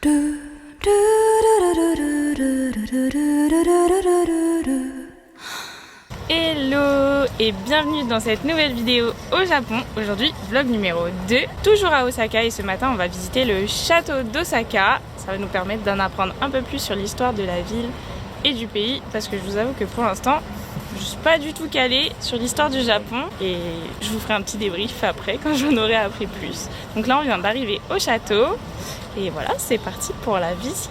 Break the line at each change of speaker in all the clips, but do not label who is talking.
Hello et bienvenue dans cette nouvelle vidéo au Japon. Aujourd'hui, vlog numéro 2, toujours à Osaka, et ce matin on va visiter le château d'Osaka. Ça va nous permettre d'en apprendre un peu plus sur l'histoire de la ville et du pays, parce que je vous avoue que pour l'instant je suis pas du tout calée sur l'histoire du Japon et je vous ferai un petit débrief après quand j'en aurai appris plus. Donc là on vient d'arriver au château et voilà, c'est parti pour la visite.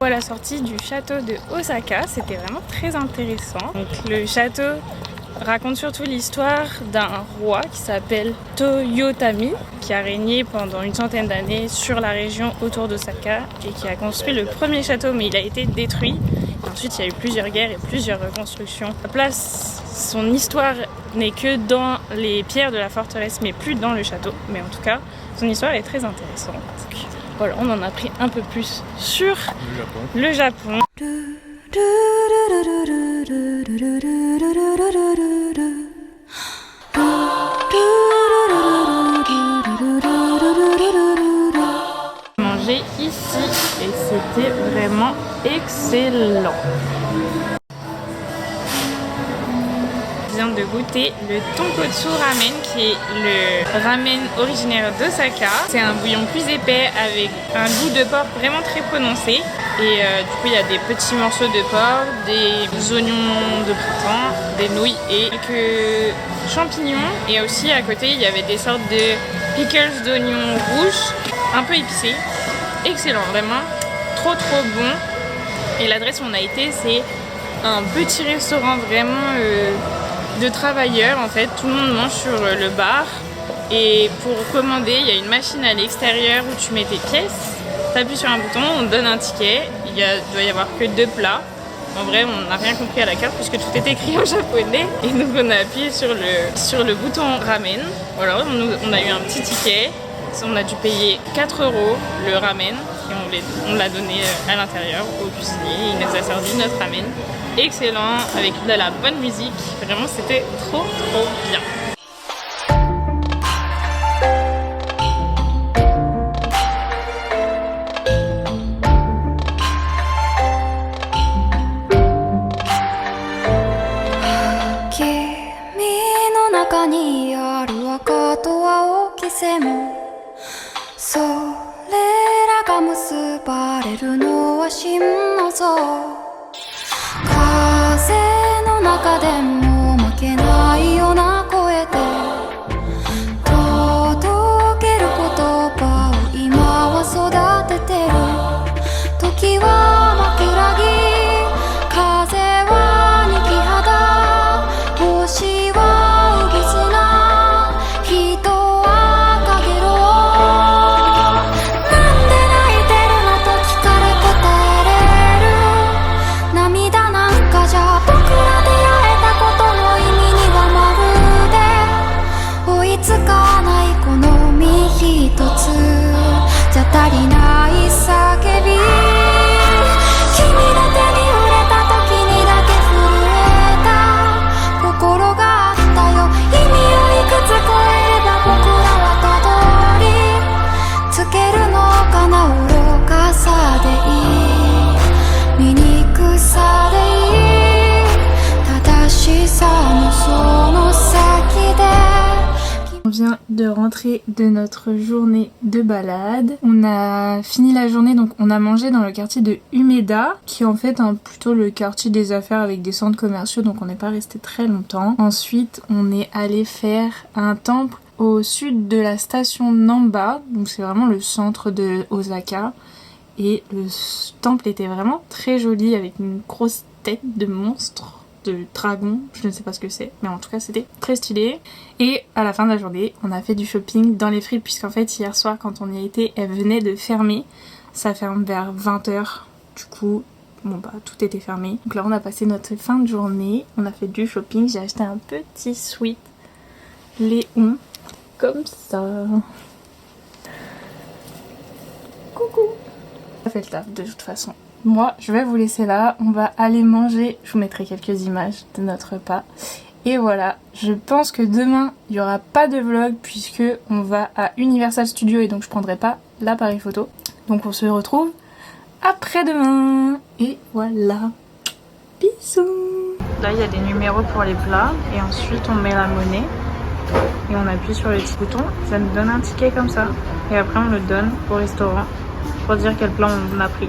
La sortie du château de Osaka, c'était vraiment très intéressant. Donc, le château raconte surtout l'histoire d'un roi qui s'appelle Toyotami, qui a régné pendant une centaine d'années sur la région autour d'Osaka et qui a construit le premier château, mais il a été détruit. Et ensuite, il y a eu plusieurs guerres et plusieurs reconstructions. La place, son histoire n'est que dans les pierres de la forteresse, mais plus dans le château. Mais en tout cas, son histoire est très intéressante. Voilà, on en a appris un peu plus sur le Japon. Manger ici et c'était vraiment excellent. Je viens de goûter le tonkotsu ramen, qui est le ramen originaire d'Osaka. C'est un bouillon plus épais avec un goût de porc vraiment très prononcé. Et du coup il y a des petits morceaux de porc, des oignons de printemps, des nouilles et quelques champignons. Et aussi à côté il y avait des sortes de pickles d'oignons rouges, un peu épicés. Excellent, vraiment trop bon. Et l'adresse où on a été, c'est un petit restaurant vraiment de travailleurs en fait. Tout le monde mange sur le bar et pour commander il y a une machine à l'extérieur où tu mets tes pièces, tu appuies sur un bouton, on te donne un ticket, doit y avoir que 2 plats. En vrai on n'a rien compris à la carte puisque tout est écrit en japonais et donc on a appuyé sur le bouton ramen. Voilà, on a eu un petit ticket, on a dû payer 4 € le ramen et on l'a donné à l'intérieur au cuisinier. Il nous a servi notre ramen. Excellent, avec de la bonne musique, vraiment c'était trop bien.
それらが結ばれるのは真の像風の中でも負けないような声で届ける言葉を今は育ててる時は枕木風は二木肌星はうぶすな人はかげろうなんで泣いてるのと聞かれ答える涙なんかじゃ僕ら出会えたことの意味にはまるで追いつかないこの身一つじゃ足りない叫び君の手に触れた時にだけ震えた心があったよ意味をいくつ超えれば僕らはたどりつけるのかな愚かさでいい醜さでいい正しさのその先で
On vient de rentrer de notre journée de balade. On a fini la journée, donc on a mangé dans le quartier de Umeda, qui est en fait plutôt le quartier des affaires avec des centres commerciaux, donc on n'est pas resté très longtemps. Ensuite, on est allé faire un temple au sud de la station Namba, donc c'est vraiment le centre de Osaka. Et le temple était vraiment très joli, avec une grosse tête de monstre. De dragon, je ne sais pas ce que c'est, mais en tout cas c'était très stylé. Et à la fin de la journée, on a fait du shopping dans les frites, puisqu'en fait hier soir quand on y a été, elle venait de fermer. Ça ferme vers 20h, du coup, bon bah tout était fermé. Donc là on a passé notre fin de journée, on a fait du shopping, j'ai acheté un petit sweat Léon, comme ça. Coucou. Ça fait le taf de toute façon. Moi, je vais vous laisser là, on va aller manger, je vous mettrai quelques images de notre repas. Et voilà, je pense que demain, il n'y aura pas de vlog puisque on va à Universal Studios et donc je prendrai pas l'appareil photo. Donc on se retrouve après-demain. Et voilà, bisous. Là, il y a des numéros pour les plats et ensuite on met la monnaie et on appuie sur le petit bouton. Ça nous donne un ticket comme ça et après on le donne au restaurant pour dire quel plat on a pris.